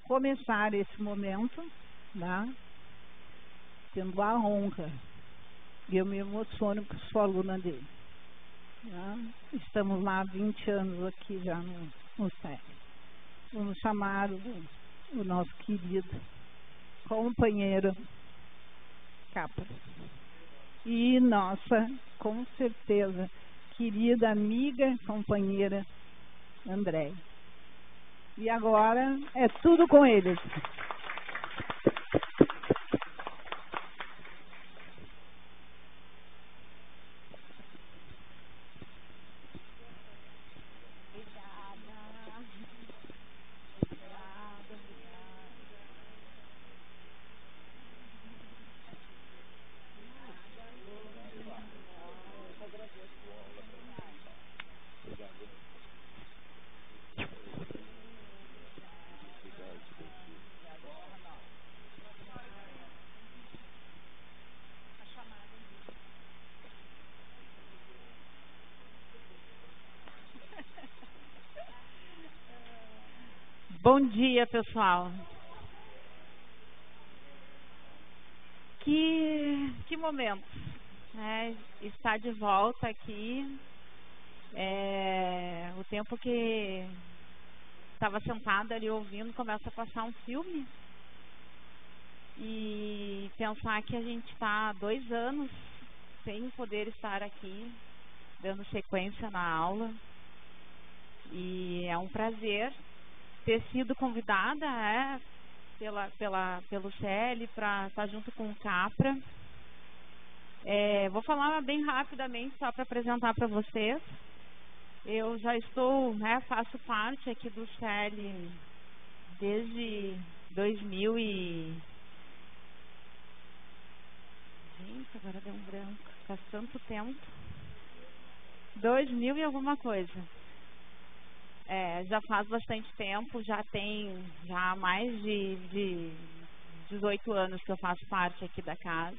começar esse momento, né, tendo a honra, e eu me emociono porque sou aluna dele. Né? Estamos lá há 20 anos aqui já no SEC. Vamos chamar o nosso querido companheiro Capra. E nossa, com certeza, querida amiga, companheira Andréia. E agora é tudo com eles. Bom dia, pessoal. Que momento, né? Estar de volta aqui. O tempo que estava sentada ali ouvindo, começa a passar um filme. E pensar que a gente está há 2 anos sem poder estar aqui, dando sequência na aula. E é um prazer ter sido convidada pelo CL para estar junto com o Capra. Vou falar bem rapidamente só para apresentar para vocês. Eu já faço parte aqui do CL desde 2000 e... Gente, agora deu um branco. Faz tanto tempo. 2000 e alguma coisa. Já faz bastante tempo, já há mais de 18 anos que eu faço parte aqui da casa.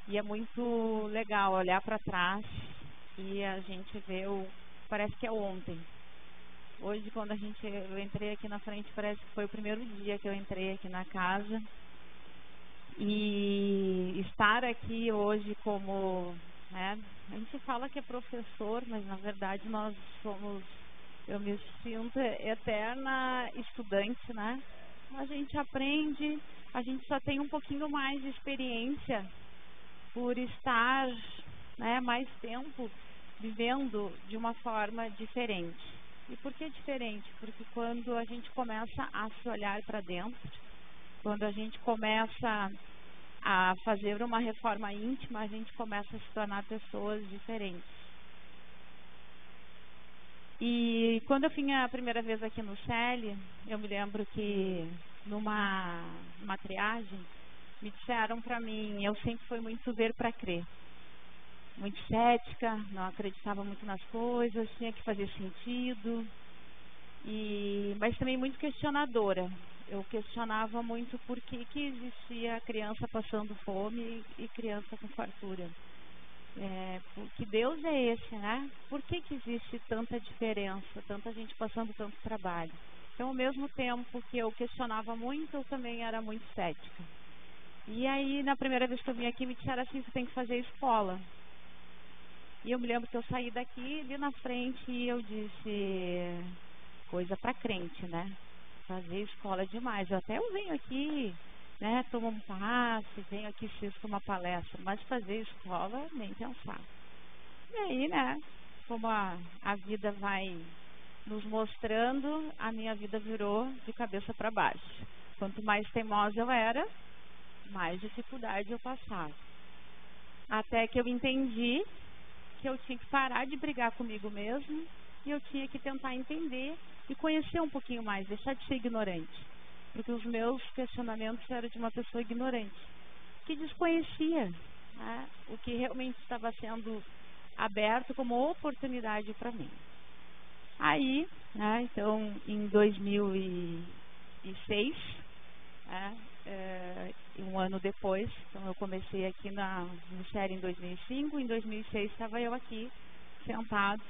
E é muito legal olhar para trás e a gente vê parece que é ontem. Hoje, quando eu entrei aqui na frente, parece que foi o primeiro dia que eu entrei aqui na casa. E estar aqui hoje como, né, a gente fala que é professor, mas na verdade eu me sinto eterna estudante, né? A gente aprende, a gente só tem um pouquinho mais de experiência por estar, né, mais tempo vivendo de uma forma diferente. E por que diferente? Porque quando a gente começa a se olhar para dentro, quando a gente começa a fazer uma reforma íntima, a gente começa a se tornar pessoas diferentes. E quando eu vim a primeira vez aqui no CEL, eu me lembro que numa triagem me disseram para mim, eu sempre fui muito ver para crer. Muito cética, não acreditava muito nas coisas, tinha que fazer sentido, mas também muito questionadora. Eu questionava muito por que existia criança passando fome e criança com fartura. Que Deus é esse, né? Por que existe tanta diferença, tanta gente passando tanto trabalho? Então, ao mesmo tempo que eu questionava muito, eu também era muito cética. E aí, na primeira vez que eu vim aqui, me disseram assim, você tem que fazer escola. E eu me lembro que eu saí daqui, ali na frente, e eu disse, coisa pra crente, né? Fazer escola é demais. Eu venho aqui, né, tomo um passe, venho aqui assisto uma palestra, mas fazer escola, nem pensar. E aí, né, como a vida vai nos mostrando, a minha vida virou de cabeça para baixo. Quanto mais teimosa eu era, mais dificuldade eu passava. Até que eu entendi que eu tinha que parar de brigar comigo mesmo e eu tinha que tentar entender e conhecer um pouquinho mais, deixar de ser ignorante. Porque os meus questionamentos eram de uma pessoa ignorante, que desconhecia, né, o que realmente estava sendo aberto como oportunidade para mim. Aí, né, então, em 2006, um ano depois, então eu comecei aqui no CEL em 2005, em 2006 estava eu aqui, sentado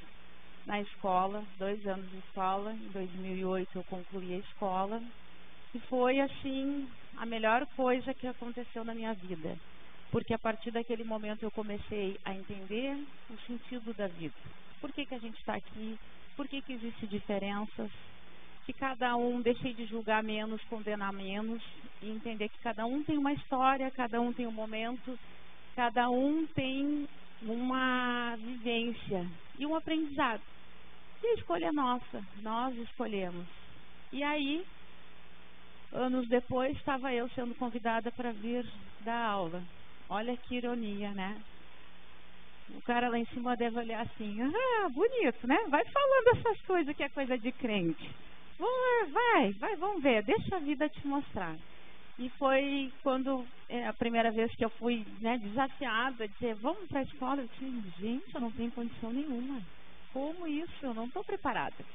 na escola, 2 anos de escola, em 2008 eu concluí a escola, E foi, assim, a melhor coisa que aconteceu na minha vida. Porque a partir daquele momento eu comecei a entender o sentido da vida. Por que a gente está aqui? Por que existem diferenças? Que cada um, deixei de julgar menos, condenar menos, e entender que cada um tem uma história, cada um tem um momento, cada um tem uma vivência e um aprendizado. E a escolha é nossa, nós escolhemos. E aí, anos depois, estava eu sendo convidada para vir dar aula. Olha que ironia, né? O cara lá em cima deve olhar assim, bonito, né? Vai falando essas coisas que é coisa de crente. Vai, vamos ver, deixa a vida te mostrar. E foi quando a primeira vez que eu fui, né, desafiada a dizer, vamos para a escola. Eu disse, gente, eu não tenho condição nenhuma. Como isso? Eu não estou preparada.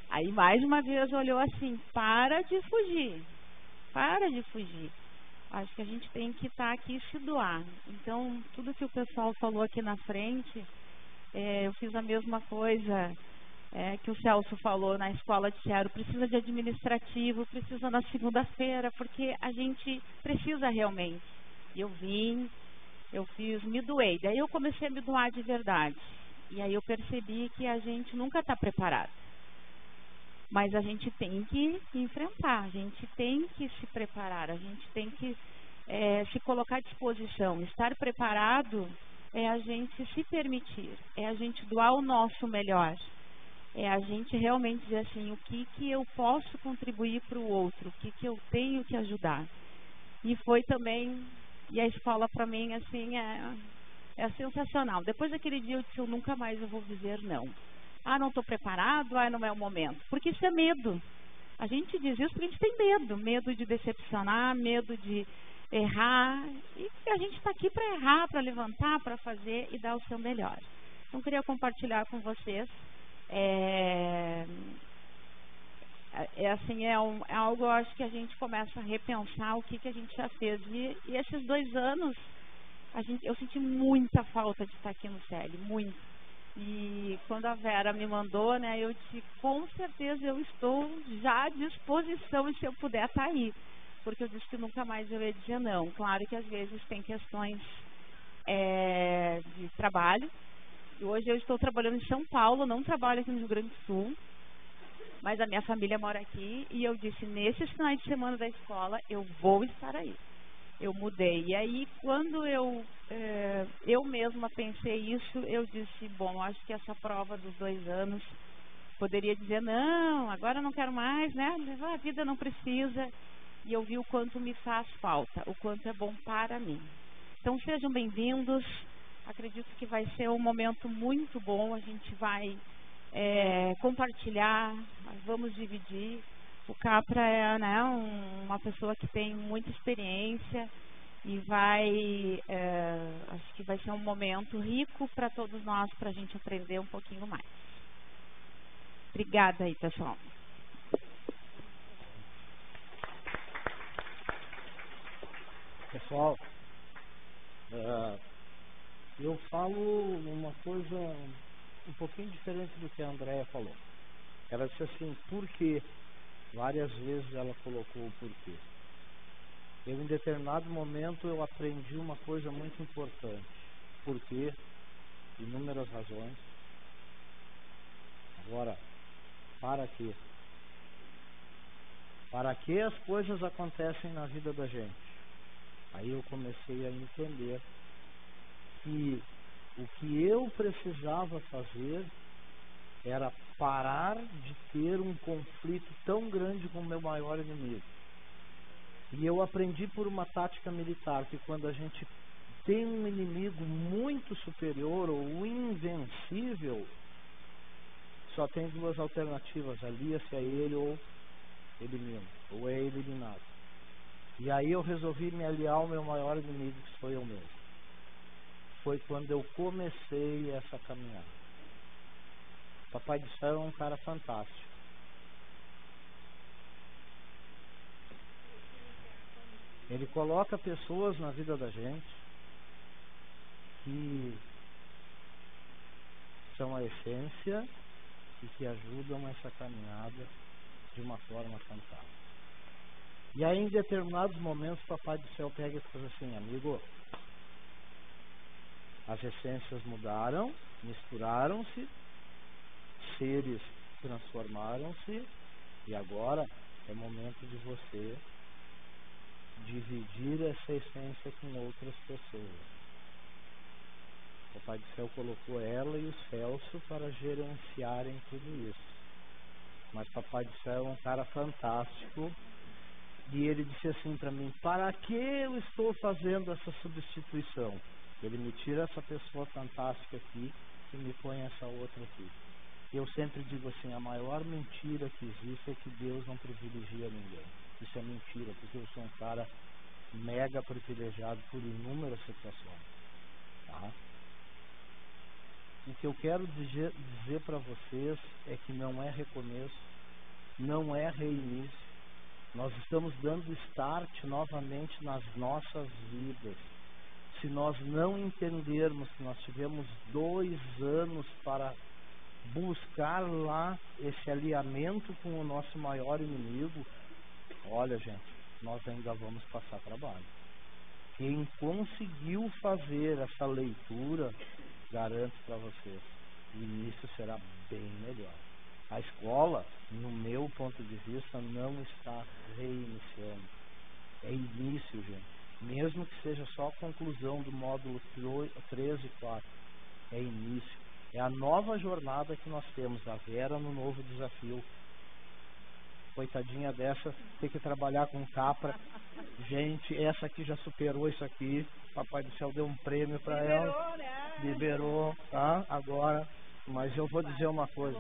Aí mais uma vez olhou assim, para de fugir. Acho que a gente tem que estar aqui e se doar. Então, tudo que o pessoal falou aqui na frente, eu fiz a mesma coisa que o Celso falou na escola, disseram, precisa de administrativo, precisa na segunda-feira, porque a gente precisa realmente. E eu vim, eu fiz, me doei. Daí eu comecei a me doar de verdade. E aí eu percebi que a gente nunca está preparado. Mas a gente tem que enfrentar, a gente tem que se preparar, a gente tem que se colocar à disposição. Estar preparado é a gente se permitir, é a gente doar o nosso melhor. É a gente realmente dizer assim, o que eu posso contribuir para o outro, o que eu tenho que ajudar. E foi também, e a escola para mim assim é sensacional. Depois daquele dia eu disse, eu nunca mais eu vou dizer não. Não estou preparado, não é o momento. Porque isso é medo. A gente diz isso porque a gente tem medo. Medo de decepcionar, medo de errar. E a gente está aqui para errar, para levantar, para fazer e dar o seu melhor. Então, queria compartilhar com vocês. É algo, eu acho que a gente começa a repensar o que a gente já fez. E esses 2 anos, eu senti muita falta de estar aqui no CELI, muito. E quando a Vera me mandou, né, eu disse, com certeza eu estou já à disposição e se eu puder estar aí. Porque eu disse que nunca mais eu ia dizer não. Claro que às vezes tem questões de trabalho. E hoje eu estou trabalhando em São Paulo, não trabalho aqui no Rio Grande do Sul. Mas a minha família mora aqui e eu disse, nesses finais de semana da escola, eu vou estar aí. Eu mudei. E aí, quando eu mesma pensei isso, eu disse, bom, acho que essa prova dos 2 anos, poderia dizer, não, agora eu não quero mais, né? A vida não precisa. E eu vi o quanto me faz falta, o quanto é bom para mim. Então, sejam bem-vindos. Acredito que vai ser um momento muito bom. A gente vai compartilhar, vamos dividir. O Capra é, né, uma pessoa que tem muita experiência e acho que vai ser um momento rico para todos nós, para a gente aprender um pouquinho mais. Obrigada aí, pessoal. Pessoal, eu falo uma coisa um pouquinho diferente do que a Andréia falou. Ela disse assim, por quê? Várias vezes ela colocou o porquê. Em determinado momento eu aprendi uma coisa muito importante. Por quê? Inúmeras razões. Agora, para quê? Para que as coisas acontecem na vida da gente? Aí eu comecei a entender que o que eu precisava fazer era parar de ter um conflito tão grande com o meu maior inimigo. E eu aprendi por uma tática militar que quando a gente tem um inimigo muito superior ou invencível, só tem 2 alternativas, alia-se a ele ou elimina, ou é eliminado. E aí eu resolvi me aliar ao meu maior inimigo, que sou eu mesmo. Foi quando eu comecei essa caminhada. Papai do Céu é um cara fantástico. Ele coloca pessoas na vida da gente que são a essência e que ajudam essa caminhada de uma forma fantástica. E aí, em determinados momentos, o Papai do Céu pega e fala assim: amigo, as essências mudaram, misturaram-se, seres transformaram-se, e agora é momento de você dividir essa essência com outras pessoas. O Papai do Céu colocou ela e os Celso para gerenciarem tudo isso. Mas o Papai do Céu é um cara fantástico, e ele disse assim para mim: para que eu estou fazendo essa substituição? Ele me tira essa pessoa fantástica aqui e me põe essa outra aqui. Eu sempre digo assim: a maior mentira que existe é que Deus não privilegia ninguém. Isso é mentira, porque eu sou um cara mega privilegiado por inúmeras situações. Tá? O que eu quero dizer para vocês é que não é recomeço, não é reinício. Nós estamos dando start novamente nas nossas vidas. Se nós não entendermos que nós tivemos 2 anos para buscar lá esse alinhamento com o nosso maior inimigo, olha, gente, nós ainda vamos passar trabalho. Quem conseguiu fazer essa leitura, garanto para vocês, o início será bem melhor. A escola, no meu ponto de vista, não está reiniciando. É início, gente. Mesmo que seja só a conclusão do módulo 3 e 4. É início. É a nova jornada que nós temos. A Vera no novo desafio. Coitadinha dessa, ter que trabalhar com capra. Gente, essa aqui já superou isso aqui. Papai do Céu deu um prêmio para ela. Liberou, tá? Agora, mas eu vou dizer uma coisa.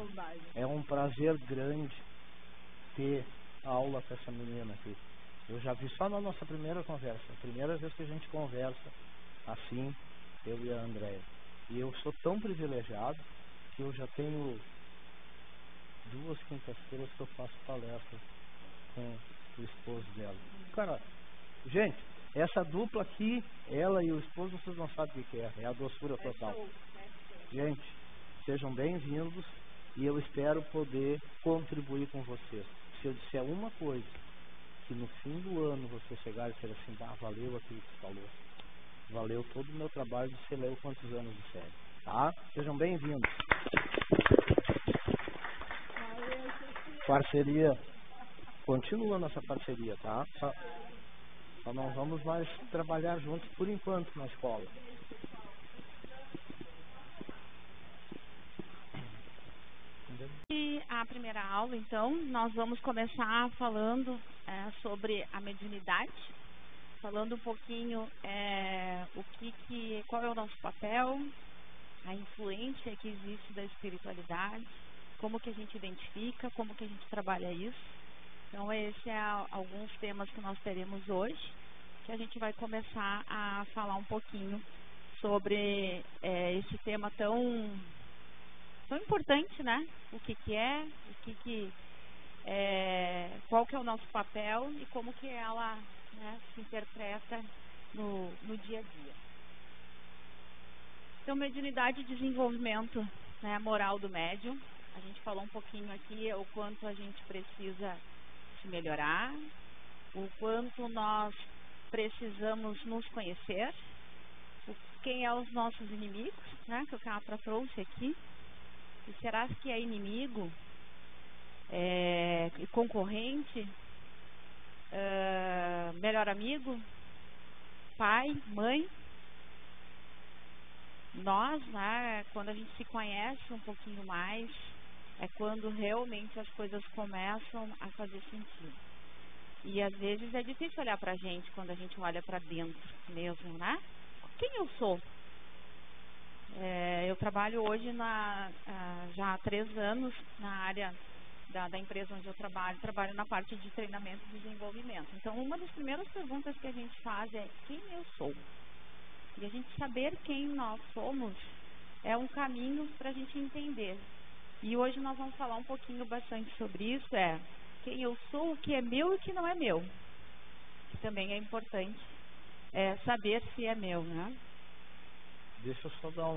É um prazer grande ter aula com essa menina aqui. Eu já vi só na nossa primeira conversa. A primeira vez que a gente conversa assim, eu e a Andréia. E eu sou tão privilegiado que eu já tenho 2 quintas-feiras que eu faço palestra com o esposo dela. Cara, gente, essa dupla aqui, ela e o esposo, vocês não sabem o que é. É a doçura total. Gente, sejam bem-vindos e eu espero poder contribuir com vocês. Se eu disser uma coisa, que no fim do ano você chegar e dizer assim: valeu aquilo que você falou. Valeu todo o meu trabalho de sei lá quantos anos de série. Tá? Sejam bem-vindos. Parceria. Continua nossa parceria, tá? Só não vamos mais trabalhar juntos por enquanto na escola. E a primeira aula, então, nós vamos começar falando sobre a mediunidade, falando um pouquinho qual é o nosso papel, a influência que existe da espiritualidade, como que a gente identifica, como que a gente trabalha isso. Então, esses são alguns temas que nós teremos hoje, que a gente vai começar a falar um pouquinho sobre esse tema tão importante, né? O que é, qual que é o nosso papel e como que ela, né, se interpreta no dia a dia. Então, mediunidade e desenvolvimento, né, moral do médium. A gente falou um pouquinho aqui o quanto a gente precisa se melhorar, o quanto nós precisamos nos conhecer, quem é os nossos inimigos, né, que o Capra trouxe aqui. E será que é inimigo, concorrente, melhor amigo, pai, mãe? Nós, né, quando a gente se conhece um pouquinho mais, é quando realmente as coisas começam a fazer sentido. E às vezes é difícil olhar pra gente quando a gente olha pra dentro mesmo, né? Quem eu sou? Eu trabalho hoje já há 3 anos na área da empresa onde eu trabalho na parte de treinamento e desenvolvimento. Então, uma das primeiras perguntas que a gente faz é: quem eu sou? E a gente saber quem nós somos é um caminho para a gente entender. E hoje nós vamos falar um pouquinho bastante sobre isso, quem eu sou, o que é meu e o que não é meu. Que também é importante saber se é meu, né? Deixa eu só dar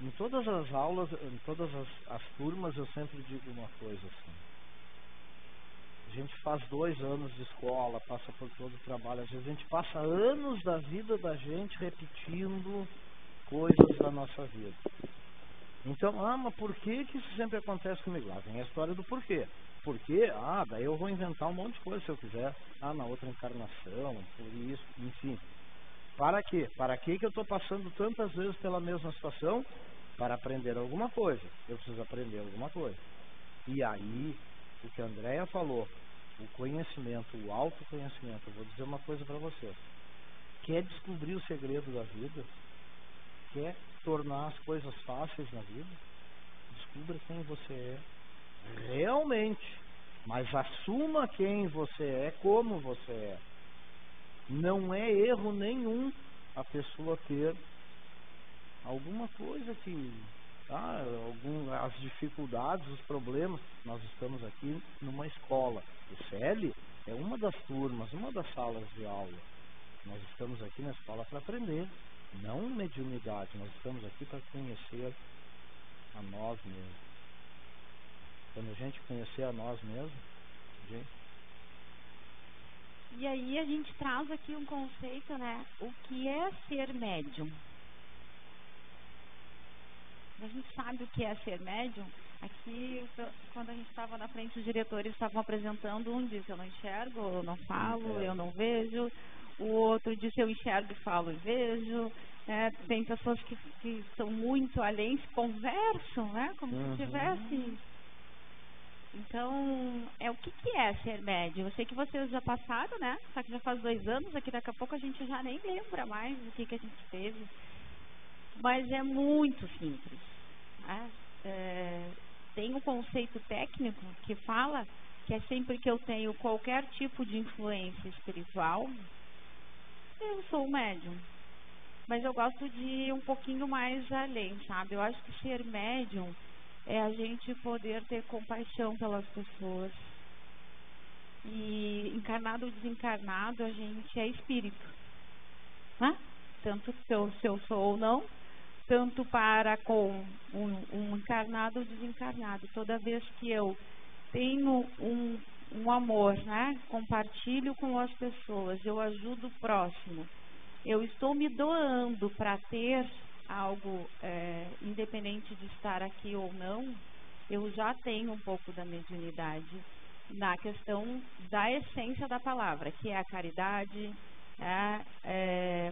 em todas as aulas, em todas as turmas, eu sempre digo uma coisa assim: A gente faz 2 anos de escola, passa por todo o trabalho. Às vezes a gente passa anos da vida da gente repetindo coisas da nossa vida. Então, mas por que isso sempre acontece comigo? Lá vem a história do porquê. Por quê? Daí eu vou inventar um monte de coisa se eu quiser. Na outra encarnação, por isso, enfim. Para quê? Para que eu estou passando tantas vezes pela mesma situação? Para aprender alguma coisa. Eu preciso aprender alguma coisa. E aí, o que a Andréia falou, o conhecimento, o autoconhecimento, eu vou dizer uma coisa para vocês. Quer descobrir o segredo da vida? Quer tornar as coisas fáceis na vida? Descubra quem você é realmente, mas assuma quem você é, como você é. Não é erro nenhum a pessoa ter alguma coisa que as dificuldades, os problemas. Nós estamos aqui numa escola. O CELI é uma das turmas, uma das salas de aula. Nós estamos aqui na escola para aprender, não mediunidade. Nós estamos aqui para conhecer a nós mesmos. Quando a gente conhecer a nós mesmos, E aí a gente traz aqui um conceito, né? O que é ser médium? A gente sabe o que é ser médium. Aqui, quando a gente estava na frente, os diretores estavam apresentando, um disse, eu não enxergo, eu não falo, eu não vejo. O outro disse, eu enxergo e falo e vejo. Tem pessoas que são muito além, se conversam, né? Como se tivesse... Então, o que é ser médium? Eu sei que vocês já passaram, né? Só que já faz 2 anos, aqui daqui a pouco a gente já nem lembra mais do que a gente teve. Mas é muito simples. Tem um conceito técnico que fala que é sempre que eu tenho qualquer tipo de influência espiritual, eu sou médium. Mas eu gosto de ir um pouquinho mais além, sabe? Eu acho que ser médium é a gente poder ter compaixão pelas pessoas. E encarnado ou desencarnado, a gente é espírito, né? Tanto se eu sou ou não, tanto para com um encarnado ou desencarnado. Toda vez que eu tenho um amor, né? Compartilho com as pessoas, eu ajudo o próximo, eu estou me doando para ter algo, independente de estar aqui ou não, eu já tenho um pouco da mediunidade na questão da essência da palavra, que é a caridade,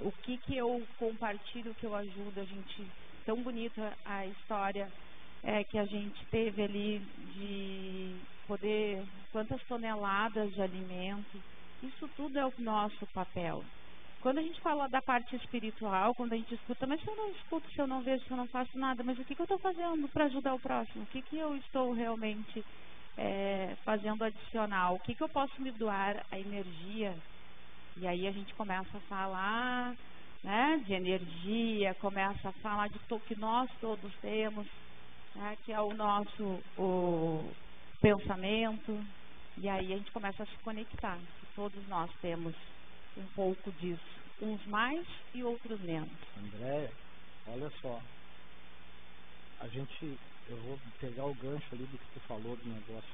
o que eu compartilho, que eu ajudo. A gente, tão bonita a história que a gente teve ali de poder, quantas toneladas de alimento, isso tudo é o nosso papel. Quando a gente fala da parte espiritual, quando a gente escuta, mas se eu não escuto, se eu não vejo, se eu não faço nada, mas o que eu estou fazendo para ajudar o próximo? O que eu estou realmente fazendo adicional? O que eu posso me doar a energia? E aí a gente começa a falar, né, de energia, começa a falar de tudo que nós todos temos, né, que é o nosso pensamento. E aí a gente começa a se conectar, que todos nós temos um pouco disso, uns mais e outros menos. Andréia, olha só, eu vou pegar o gancho ali do que tu falou do negócio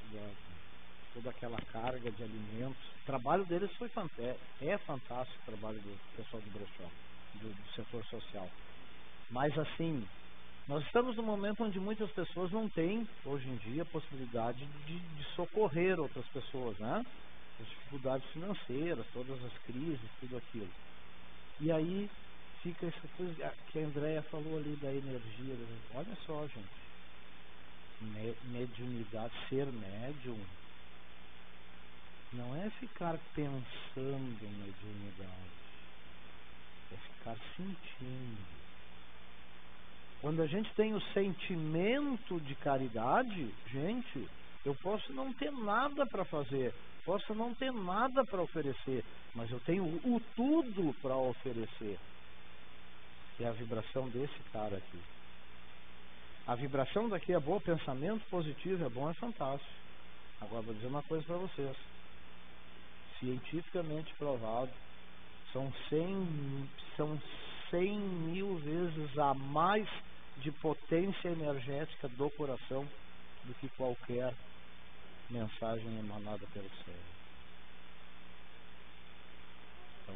toda aquela carga de alimentos. O trabalho deles foi fantástico, é fantástico o trabalho do pessoal do brechó, do setor social. Mas assim, nós estamos num momento onde muitas pessoas não têm, hoje em dia, a possibilidade de socorrer outras pessoas, né? As dificuldades financeiras, todas as crises, tudo aquilo. E aí fica essa coisa que a Andréia falou ali da energia. Olha só, gente, mediunidade, ser médium, não é ficar pensando em mediunidade, é ficar sentindo. Quando a gente tem o sentimento de caridade, gente, eu posso não ter nada para fazer, posso não ter nada para oferecer, mas eu tenho o tudo para oferecer, que é a vibração desse cara aqui. A vibração daqui é boa, o pensamento positivo é bom, é fantástico. Agora vou dizer uma coisa para vocês, cientificamente provado, são 100 mil vezes a mais de potência energética do coração do que qualquer mensagem emanada pelo céu. Então,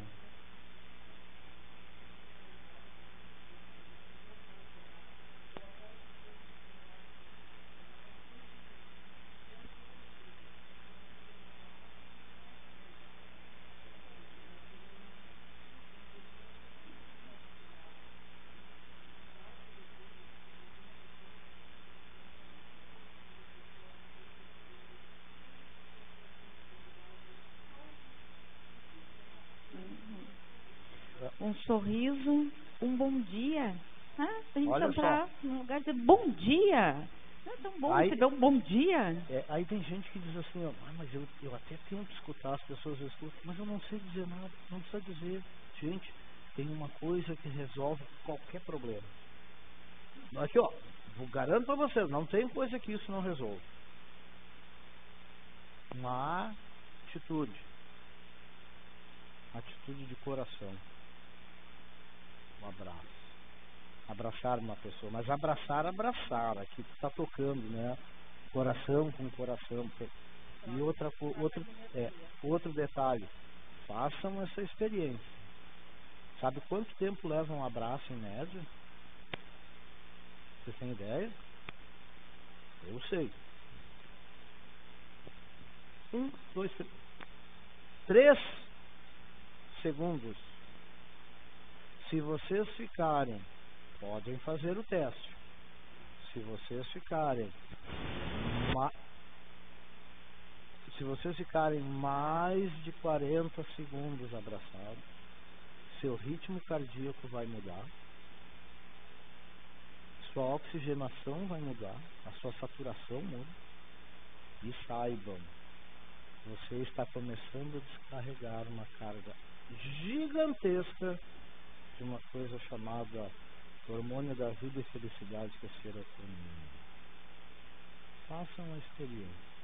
um sorriso, um bom dia. A gente olha entrar só, num lugar de bom dia. Não é tão bom aí, você dar um bom dia? aí tem gente que diz assim, ó, mas eu até tento escutar, as pessoas escutam, mas eu não sei dizer nada, não precisa dizer. Gente, tem uma coisa que resolve qualquer problema. Aqui, ó, eu garanto pra você, não tem coisa que isso não resolva. Uma atitude de coração, um abraço, abraçar uma pessoa, mas abraçar, aqui tu tá tocando, né, coração com coração. E outro detalhe, façam essa experiência. Sabe quanto tempo leva um abraço em média? Vocês têm ideia? Eu sei. 1, 2, 3 segundos. Se vocês ficarem, podem fazer o teste. Se vocês ficarem mais de 40 segundos abraçados, seu ritmo cardíaco vai mudar, sua oxigenação vai mudar, a sua saturação muda. E saibam, você está começando a descarregar uma carga gigantesca de uma coisa chamada hormônio da vida e felicidade, que é a serotonina. Façam uma experiência.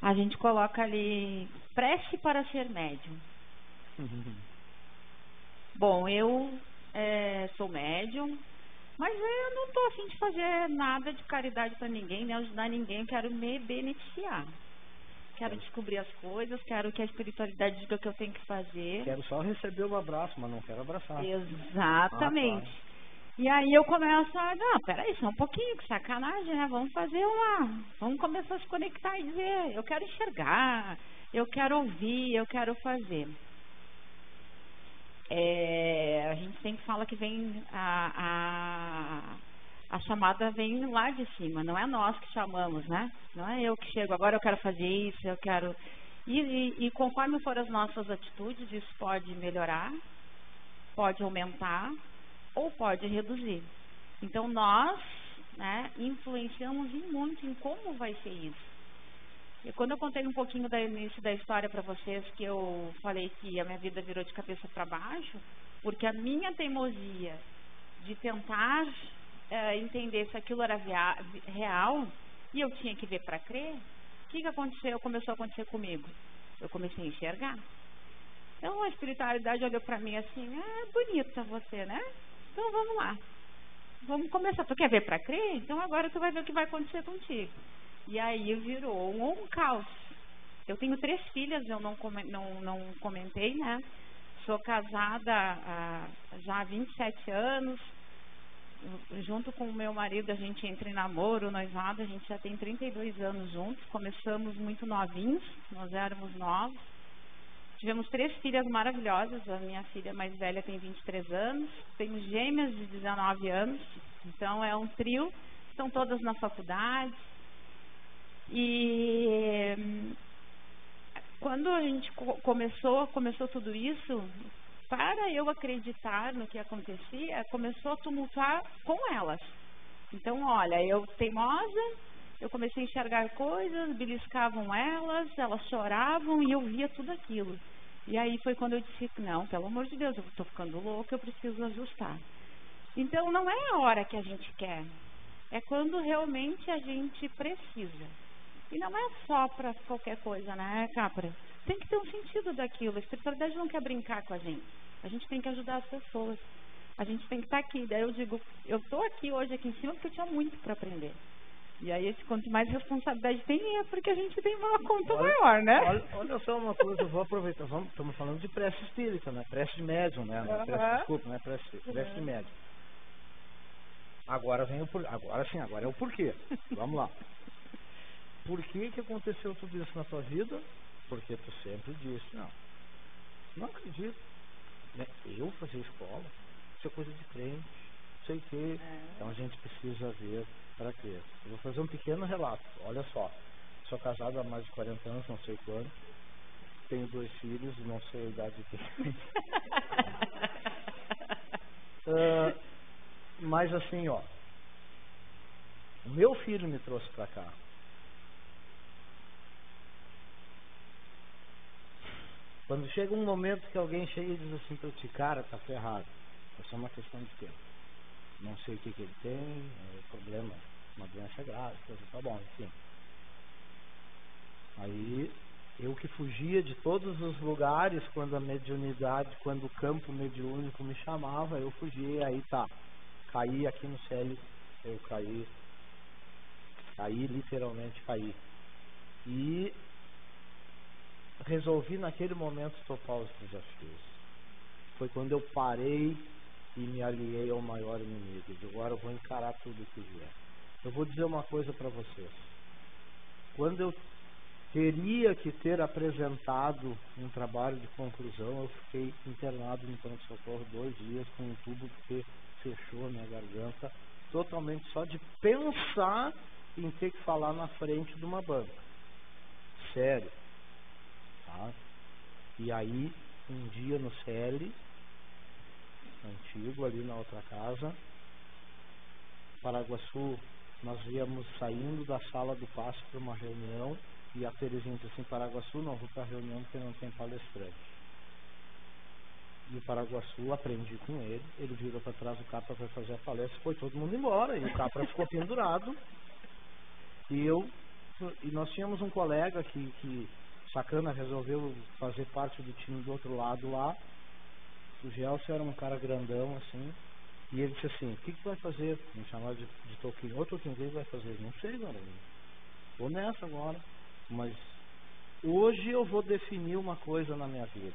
A gente coloca ali, prece para ser médium. Bom, eu sou médium, mas eu não estou a fim de fazer nada de caridade para ninguém, nem ajudar ninguém, quero me beneficiar. Quero descobrir as coisas, quero que a espiritualidade diga o que eu tenho que fazer. Quero só receber o abraço, mas não quero abraçar. Exatamente. Claro. E aí eu começo a, não, peraí, só um pouquinho, que sacanagem, né? Vamos começar a se conectar e dizer, eu quero enxergar, eu quero ouvir, eu quero fazer. A gente sempre fala que vem a chamada vem lá de cima, não é nós que chamamos, né? Não é eu que chego, agora eu quero fazer isso, eu quero... E conforme for as nossas atitudes, isso pode melhorar, pode aumentar ou pode reduzir. Então nós, né, influenciamos muito em como vai ser isso. E quando eu contei um pouquinho do início da história para vocês, que eu falei que a minha vida virou de cabeça para baixo, porque a minha teimosia de tentar entender se aquilo era real e eu tinha que ver para crer, o que aconteceu? Começou a acontecer comigo. Eu comecei a enxergar. Então a espiritualidade olhou para mim assim, bonita você, né? Então vamos lá. Vamos começar. Tu quer ver para crer? Então agora tu vai ver o que vai acontecer contigo. E aí virou um caos. Eu tenho 3 filhas, eu não comentei, né? Sou casada já há 27 anos. Junto com o meu marido, a gente entra em namoro, noivado, a gente já tem 32 anos juntos. Começamos muito novinhos, nós éramos novos. Tivemos 3 filhas maravilhosas. A minha filha mais velha tem 23 anos. Tenho gêmeas de 19 anos. Então é um trio. Estão todas na faculdade. E quando a gente começou tudo isso, para eu acreditar no que acontecia, começou a tumultuar com elas. Então, olha, eu teimosa, eu comecei a enxergar coisas, beliscavam elas choravam e eu via tudo aquilo. E aí foi quando eu disse, não, pelo amor de Deus, eu estou ficando louca, eu preciso ajustar. Então, não é a hora que a gente quer, é quando realmente a gente precisa. E não é só para qualquer coisa, né, Capra? Tem que ter um sentido daquilo. A espiritualidade não quer brincar com a gente. A gente tem que ajudar as pessoas. A gente tem que estar aqui. Daí eu digo, eu estou aqui hoje, aqui em cima, porque eu tinha muito para aprender. E aí, quanto mais responsabilidade tem, é porque a gente tem uma conta maior, né? Olha só uma coisa, eu vou aproveitar. Estamos falando de prece espírita, né? Prece de médium, né? Desculpa, não é prece de médium. Agora vem agora é o porquê. Vamos lá. Por que aconteceu tudo isso na tua vida? Porque tu sempre disse, não acredito. Né? Eu fazer escola, isso é coisa de crente, sei o quê. Então a gente precisa ver para quê. Eu vou fazer um pequeno relato. Olha só, sou casado há mais de 40 anos, não sei quando. Tenho 2 filhos, não sei a idade deles. Mas assim, ó, o meu filho me trouxe para cá. Quando chega um momento que alguém chega e diz assim para ti, cara, tá ferrado. É só uma questão de tempo. Não sei o que ele tem, é problema, uma doença grave, coisa tá bom, enfim. Aí, eu que fugia de todos os lugares quando a mediunidade, quando o campo mediúnico me chamava, eu fugia, aí tá. Caí aqui no CL, eu caí, literalmente caí. E resolvi naquele momento topar os desafios. Foi quando eu parei e me aliei ao maior inimigo. Agora eu vou encarar tudo o que vier. Eu vou dizer uma coisa para vocês. Quando eu teria que ter apresentado um trabalho de conclusão, eu fiquei internado no pronto-socorro 2 dias com um tubo que fechou a minha garganta, totalmente só de pensar em ter que falar na frente de uma banca. Sério. Tá? E aí, um dia no CL, antigo, ali na outra casa, Paraguaçu, nós íamos saindo da sala do passe para uma reunião, e a Terezinha disse assim, Paraguaçu, não vou para a reunião porque não tem palestrante. E o Paraguaçu, aprendi com ele virou para trás do Capra para fazer a palestra, foi todo mundo embora, e o Capra ficou pendurado. E nós tínhamos um colega que sacana, resolveu fazer parte do time do outro lado lá. O Gelson era um cara grandão, assim, e ele disse assim, o que tu vai fazer? Me chamava de Toquinho. Ô Toquinho, o que vai fazer? Não sei, agora. Vou nessa agora. Mas hoje eu vou definir uma coisa na minha vida.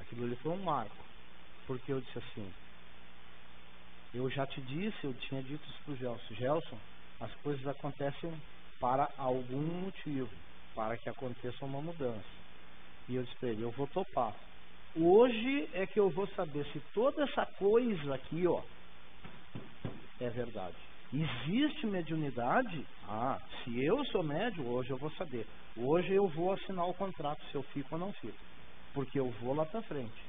Aquilo ali foi um marco. Porque eu disse assim, eu já te disse, eu tinha dito isso pro Gelson. Gelson, as coisas acontecem para algum motivo, para que aconteça uma mudança. E eu disse para ele, eu vou topar. Hoje é que eu vou saber se toda essa coisa aqui, ó, é verdade. Existe mediunidade? Se eu sou médium, hoje eu vou saber. Hoje eu vou assinar o contrato, se eu fico ou não fico. Porque eu vou lá pra frente.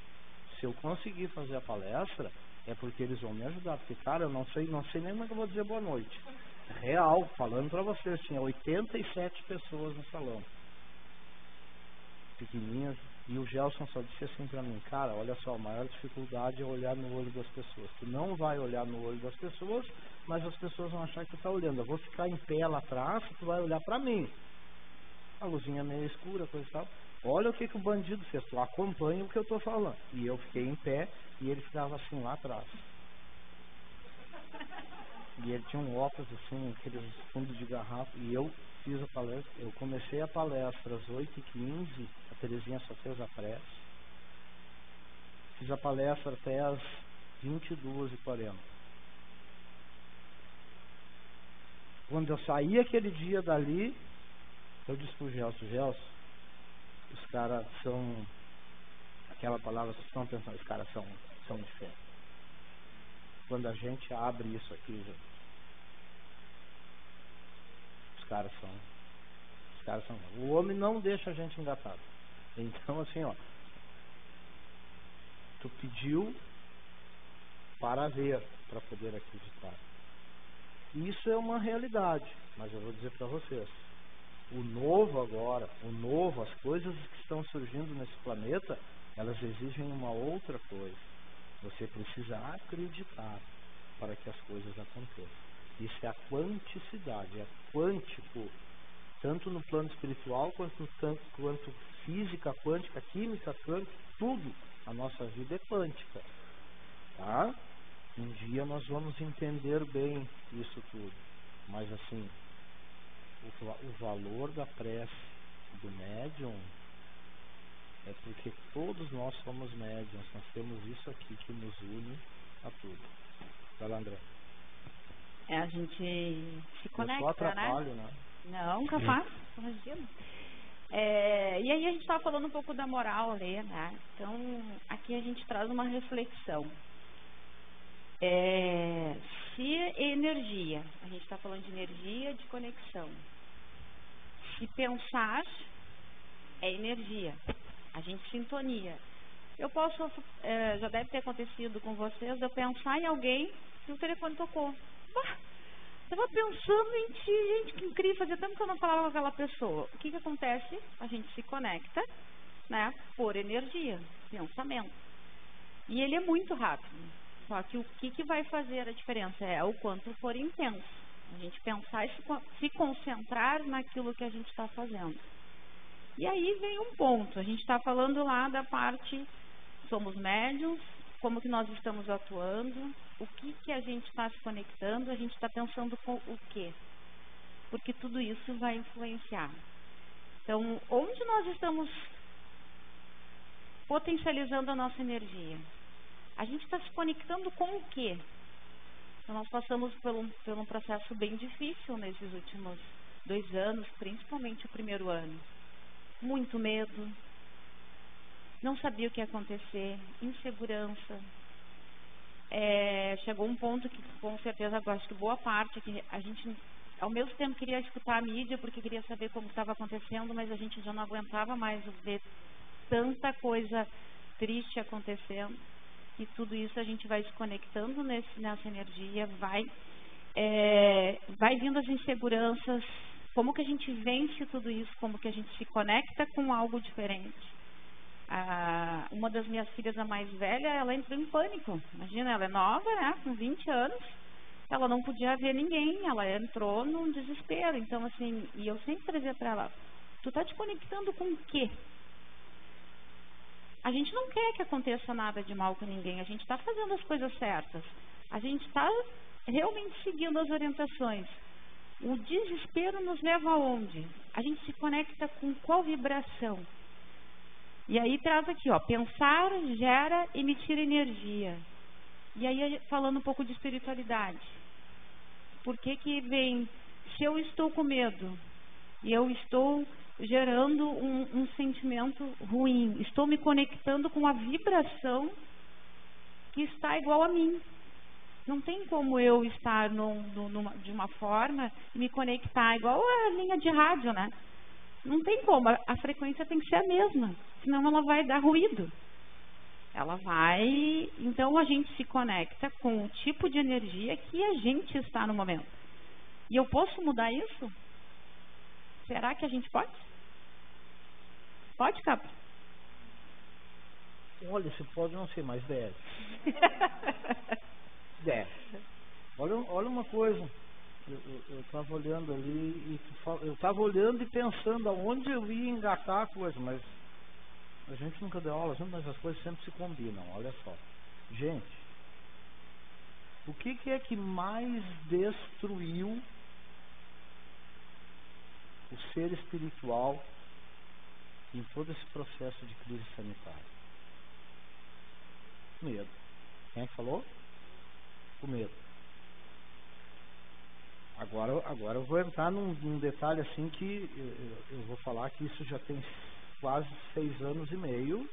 Se eu conseguir fazer a palestra, é porque eles vão me ajudar. Porque, cara, eu não sei nem como é que eu vou dizer boa noite. Real, falando pra vocês, tinha 87 pessoas no salão. Pequenininhas. E o Gelson só disse assim pra mim, cara, olha só, a maior dificuldade é olhar no olho das pessoas. Tu não vai olhar no olho das pessoas, mas as pessoas vão achar que tu tá olhando. Eu vou ficar em pé lá atrás, tu vai olhar pra mim. A luzinha meio escura, coisa e tal. Olha o que o bandido fez, tu acompanha o que eu tô falando. E eu fiquei em pé e ele ficava assim lá atrás. E ele tinha um óculos assim, aqueles fundos de garrafa, e eu fiz a palestra, eu comecei a palestra às 8h15, a Terezinha só fez a prece. Fiz a palestra até às 22h40. Quando eu saí aquele dia dali, eu disse pro Gelson, os caras são, aquela palavra, vocês estão pensando, os caras são de fé. Quando a gente abre isso aqui, gente, os caras são. O homem não deixa a gente engatado. Então, assim, ó, tu pediu para ver, para poder acreditar. Isso é uma realidade, mas eu vou dizer para vocês, o novo agora, as coisas que estão surgindo nesse planeta, elas exigem uma outra coisa. Você precisa acreditar para que as coisas aconteçam. Isso é a quanticidade, é quântico, tanto no plano espiritual, quanto física quântica, química quântica, tudo a nossa vida é quântica, tá? Um dia nós vamos entender bem isso tudo, mas assim, o valor da prece do médium é porque todos nós somos médiums, nós temos isso aqui que nos une a tudo. Vai lá, André. A gente se conecta, eu só atrapalho, né? Não, capaz, imagina. E aí a gente estava falando um pouco da moral ali, né? Então, aqui a gente traz uma reflexão. Se energia, a gente está falando de energia, de conexão. Se pensar é energia, a gente sintonia. Eu posso, já deve ter acontecido com vocês, eu pensar em alguém e o telefone tocou. Estava pensando em ti, gente, que incrível, fazia tempo que eu não falava com aquela pessoa. O que acontece? A gente se conecta, né, por energia, pensamento. E ele é muito rápido. Só que o que vai fazer a diferença é o quanto for intenso. A gente pensar e se concentrar naquilo que a gente está fazendo. E aí vem um ponto. A gente está falando lá da parte, somos médiums, como que nós estamos atuando, o que a gente está se conectando, a gente está pensando com o quê? Porque tudo isso vai influenciar. Então, onde nós estamos potencializando a nossa energia? A gente está se conectando com o quê? Então, nós passamos por um processo bem difícil nesses últimos 2 anos, principalmente o primeiro ano. Muito medo, não sabia o que ia acontecer, insegurança. Chegou um ponto que, com certeza, eu acho que boa parte, que a gente, ao mesmo tempo, queria escutar a mídia, porque queria saber como estava acontecendo, mas a gente já não aguentava mais ver tanta coisa triste acontecendo. E tudo isso a gente vai se conectando nessa energia, vai vindo as inseguranças, como que a gente vence tudo isso, como que a gente se conecta com algo diferente. Uma das minhas filhas, a mais velha, ela entrou em pânico. Imagina, ela é nova, né, com 20 anos, ela não podia ver ninguém, ela entrou num desespero. Então, assim, e eu sempre trazia para ela, tu tá te conectando com o quê? A gente não quer que aconteça nada de mal com ninguém, a gente está fazendo as coisas certas, a gente está realmente seguindo as orientações. O desespero nos leva aonde? A gente se conecta com qual vibração? E aí traz aqui, ó, pensar, gera, emitir energia. E aí falando um pouco de espiritualidade. Por que vem, se eu estou com medo e eu estou gerando um sentimento ruim, estou me conectando com a vibração que está igual a mim. Não tem como eu estar de uma forma e me conectar igual a linha de rádio, né? Não tem como, a frequência tem que ser a mesma, senão ela vai dar ruído. Ela vai... Então a gente se conecta com o tipo de energia que a gente está no momento. E eu posso mudar isso? Será que a gente pode? Pode, Capa? Olha, se pode, não sei, mas deve. Deve. Olha uma coisa. Eu estava olhando ali, eu estava olhando e pensando aonde eu ia engatar a coisa, mas a gente nunca deu aula junto, mas as coisas sempre se combinam, olha só. Gente, o que é que mais destruiu o ser espiritual em todo esse processo de crise sanitária? Medo. Quem é que falou? O medo. Agora eu vou entrar num detalhe assim que eu vou falar que isso já tem quase 6 anos e meio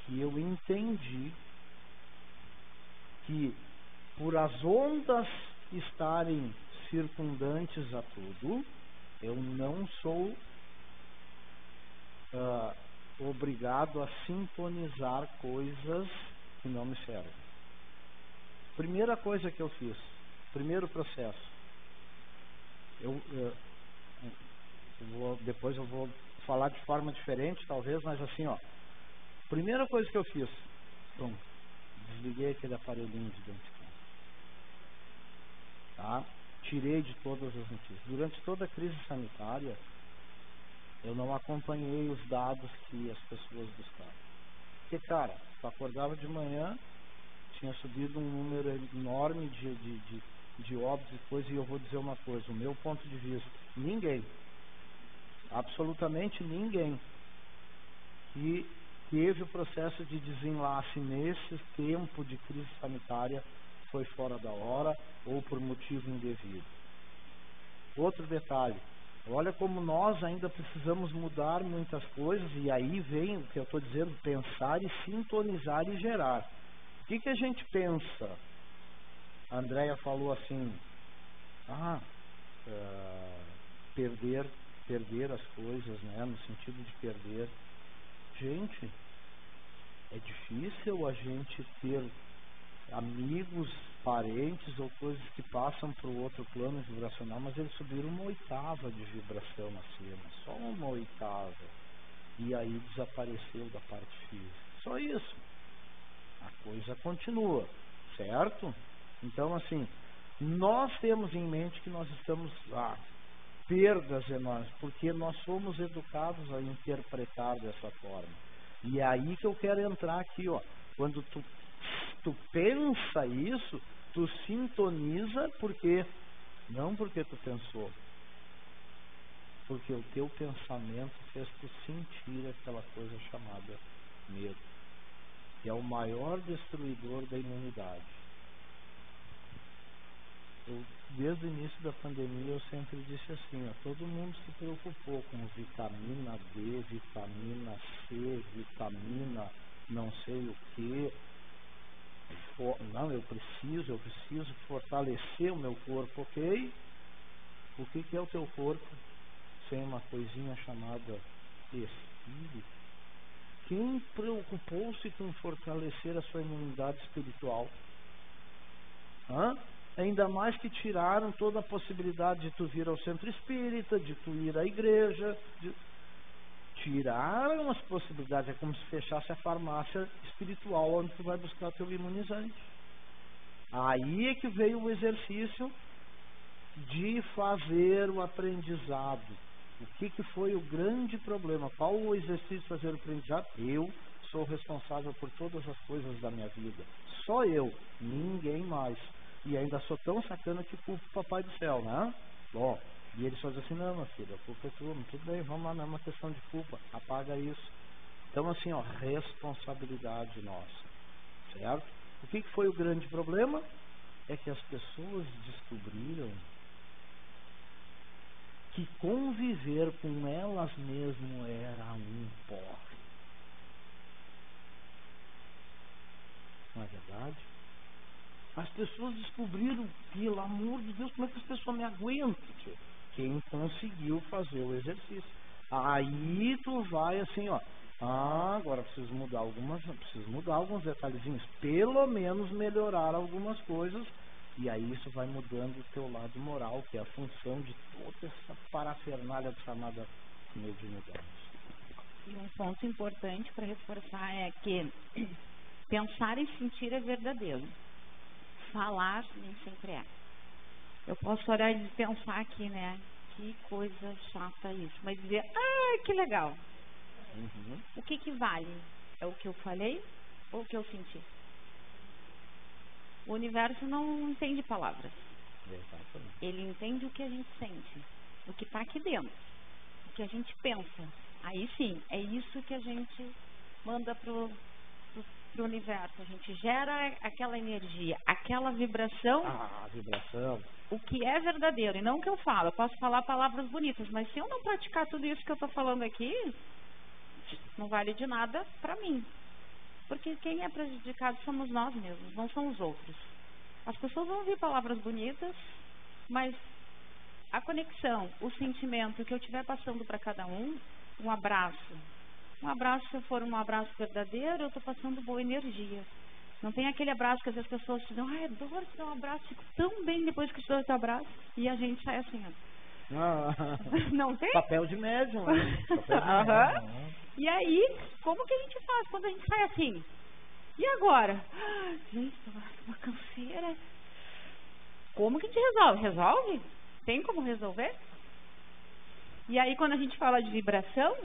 que eu entendi que por as ondas estarem circundantes a tudo, eu não sou obrigado a sintonizar coisas que não me servem. Primeira coisa que eu fiz, primeiro processo, depois eu vou falar de forma diferente talvez, mas assim, ó, primeira coisa que eu fiz, desliguei aquele aparelhinho de dentro de casa, tá? Tirei de todas as notícias. Durante toda a crise sanitária, eu não acompanhei os dados que as pessoas buscaram. Porque, cara, tu acordava de manhã, tinha subido um número enorme de óbitos e coisas, e eu vou dizer uma coisa, o meu ponto de vista, ninguém, absolutamente ninguém, que teve o processo de desenlace nesse tempo de crise sanitária foi fora da hora ou por motivo indevido. Outro detalhe, olha como nós ainda precisamos mudar muitas coisas, e aí vem o que eu estou dizendo, pensar e sintonizar e gerar. O que a gente pensa? A Andréia falou assim, perder as coisas, né, no sentido de perder. Gente, é difícil a gente ter amigos, parentes ou coisas que passam para o outro plano vibracional, mas eles subiram uma oitava de vibração acima, só uma oitava, e aí desapareceu da parte física. Só isso. A coisa continua, certo? Então, assim, nós temos em mente que nós estamos perdas enormes, porque nós somos educados a interpretar dessa forma. E é aí que eu quero entrar aqui, ó. Quando tu pensa isso, tu sintoniza, porque não porque tu pensou, porque o teu pensamento fez tu sentir aquela coisa chamada medo, que é o maior destruidor da imunidade. Desde o início da pandemia eu sempre disse assim, todo mundo se preocupou com vitamina D, vitamina C, vitamina não sei o que. Não, eu preciso fortalecer o meu corpo, ok? O que é o teu corpo sem uma coisinha chamada espírito? Quem preocupou-se com fortalecer a sua imunidade espiritual? Ainda mais que tiraram toda a possibilidade de tu vir ao centro espírita, de tu ir à igreja. Tiraram as possibilidades, é como se fechasse a farmácia espiritual onde tu vai buscar teu imunizante. Aí é que veio o exercício de fazer o aprendizado. O que foi o grande problema? Qual o exercício de fazer o aprendizado? Eu sou responsável por todas as coisas da minha vida. Só eu, ninguém mais. E ainda sou tão sacana que culpo o Papai do Céu, né? Bom, e ele só diz assim, não, meu filho, a culpa é tua, tudo bem, vamos lá, não é uma questão de culpa, apaga isso. Então, assim, responsabilidade nossa, certo? O que foi o grande problema? É que as pessoas descobriram que conviver com elas mesmo era um porre. Não é verdade? As pessoas descobriram, pelo amor de Deus, como é que as pessoas me aguentam? Quem conseguiu fazer o exercício. Aí tu vai assim, agora preciso mudar alguns detalhezinhos, pelo menos melhorar algumas coisas, e aí isso vai mudando o teu lado moral, que é a função de toda essa parafernália chamada mediunidade. E um ponto importante para reforçar é que pensar e sentir é verdadeiro. Falar nem sempre é. Eu posso olhar e pensar aqui, né? Que coisa chata isso. Mas dizer, que legal. Uhum. O que vale? É o que eu falei ou o que eu senti? O universo não entende palavras. Exatamente. Ele entende o que a gente sente. O que está aqui dentro. O que a gente pensa. Aí sim, é isso que a gente manda pro universo, a gente gera aquela energia, aquela vibração. A vibração. O que é verdadeiro, e não o que eu falo. Eu posso falar palavras bonitas, mas se eu não praticar tudo isso que eu estou falando aqui, não vale de nada para mim. Porque quem é prejudicado somos nós mesmos, não são os outros. As pessoas vão ouvir palavras bonitas, mas a conexão, o sentimento que eu estiver passando para cada um abraço. Um abraço, se for um abraço verdadeiro, eu estou passando boa energia. Não tem aquele abraço que às vezes as pessoas dizem, adoro te dar um abraço, fico tão bem depois que te dou esse abraço. E a gente sai assim, Não tem? Papel de médium, né? E aí, como que a gente faz quando a gente sai assim? E agora? Gente, uma canseira. Como que a gente resolve? Resolve? Tem como resolver? E aí, quando a gente fala de vibração,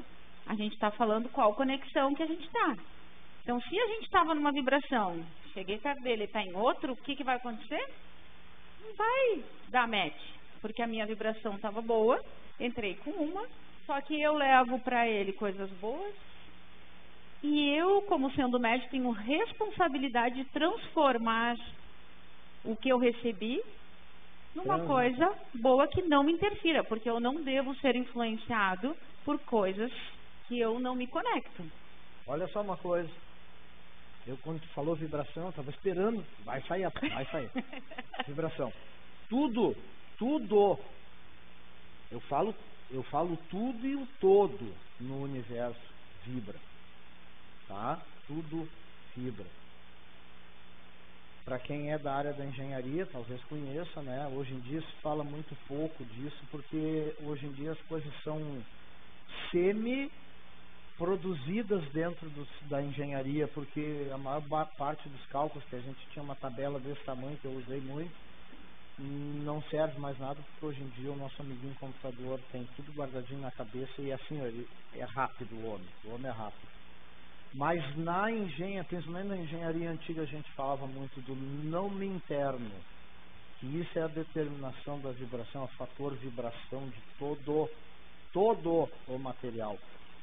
a gente está falando qual conexão que a gente está. Então, se a gente estava numa vibração, cheguei perto dele e está em outro, o que vai acontecer? Não vai dar match, porque a minha vibração estava boa, entrei com uma, só que eu levo para ele coisas boas, e eu, como sendo médium, tenho responsabilidade de transformar o que eu recebi numa coisa boa que não me interfira, porque eu não devo ser influenciado por coisas que eu não me conecto. Olha só uma coisa. Eu, quando tu falou vibração, eu estava esperando. Vai sair. Vibração. Tudo. Eu falo tudo e o todo no universo vibra. Tá? Tudo vibra. Para quem é da área da engenharia, talvez conheça, né? Hoje em dia se fala muito pouco disso, porque hoje em dia as coisas são semi-produzidas dentro da engenharia, porque a maior parte dos cálculos que a gente tinha uma tabela desse tamanho, que eu usei muito, não serve mais nada, porque hoje em dia o nosso amiguinho computador tem tudo guardadinho na cabeça e assim, ele é rápido o homem é rápido. Mas na principalmente na engenharia antiga, a gente falava muito do não me interno, que isso é a determinação da vibração, o fator vibração de todo o material.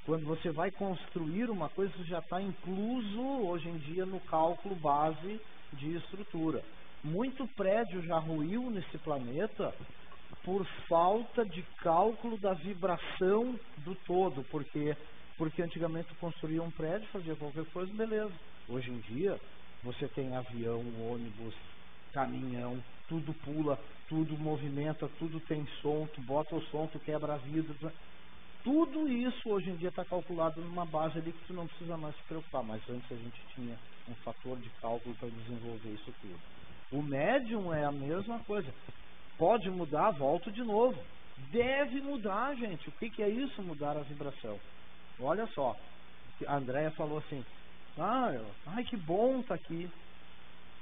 Quando você vai construir uma coisa, isso já está incluso hoje em dia no cálculo base de estrutura. Muito prédio já ruiu nesse planeta por falta de cálculo da vibração do todo, porque antigamente tu construía um prédio, fazia qualquer coisa, beleza. Hoje em dia, você tem avião, ônibus, caminhão, tudo pula, tudo movimenta, tudo tem som, tu bota o som, tu quebra a vidro. Tudo isso hoje em dia está calculado numa base ali que tu não precisa mais se preocupar. Mas antes a gente tinha um fator de cálculo para desenvolver isso tudo. O médium é a mesma coisa. Pode mudar, volto de novo. Deve mudar, gente. O que é isso, mudar a vibração? Olha só, a Andréia falou assim, ai que bom tá aqui.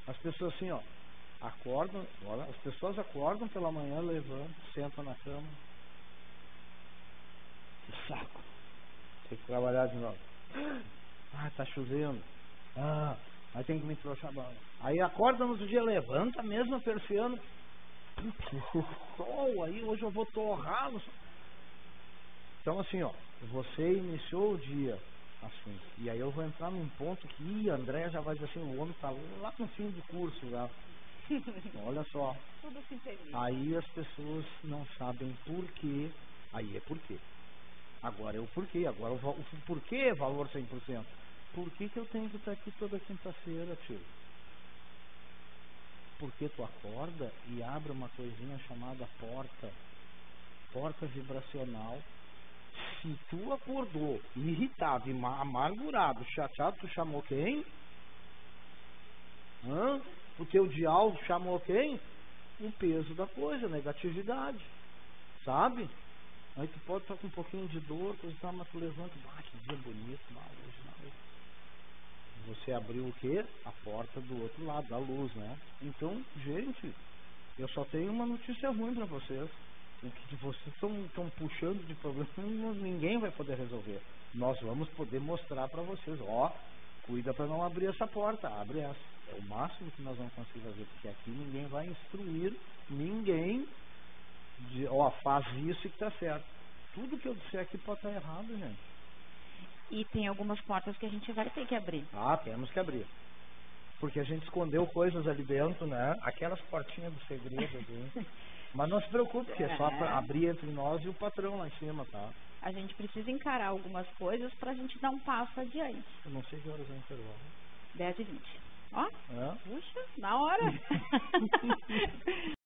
As pessoas assim, ó, acordam, olha, as pessoas acordam pela manhã, levantam, sentam na cama. Que saco, tem que trabalhar de novo. Tá chovendo. Aí tem que me trouxar banho. Aí acorda no outro dia, levanta mesmo a persiana. Sol, aí hoje eu vou torrar. Então assim, ó, você iniciou o dia assim, e aí eu vou entrar num ponto que a Andréia já vai dizer assim, o homem está lá no fim do curso já. Olha só. Aí as pessoas não sabem por quê. Aí é por quê. Agora é o porquê. Agora o porquê é valor 100%. Por que eu tenho que estar aqui toda quinta-feira, tio? Porque tu acorda e abre uma coisinha chamada porta vibracional. Se tu acordou irritado, amargurado, chateado, tu chamou quem? O teu dial chamou quem? O peso da coisa, negatividade. Sabe? Aí tu pode estar com um pouquinho de dor, coisa e tal, mas tu levanta, que dia bonito, hoje não. Você abriu o quê? A porta do outro lado, da luz, né? Então, gente, eu só tenho uma notícia ruim pra vocês. O que vocês estão puxando de problema, ninguém vai poder resolver. Nós vamos poder mostrar para vocês, cuida para não abrir essa porta, abre essa. É o máximo que nós vamos conseguir fazer, porque aqui ninguém vai instruir ninguém de, faz isso e que tá certo. Tudo que eu disser aqui pode estar errado, gente. E tem algumas portas que a gente vai ter que abrir. Temos que abrir. Porque a gente escondeu coisas ali dentro, né? Aquelas portinhas do segredo ali. Mas não se preocupe, que é só para abrir entre nós e o patrão lá em cima, tá? A gente precisa encarar algumas coisas pra gente dar um passo adiante. Eu não sei que horas é o intervalo. 10h20. Puxa, na hora.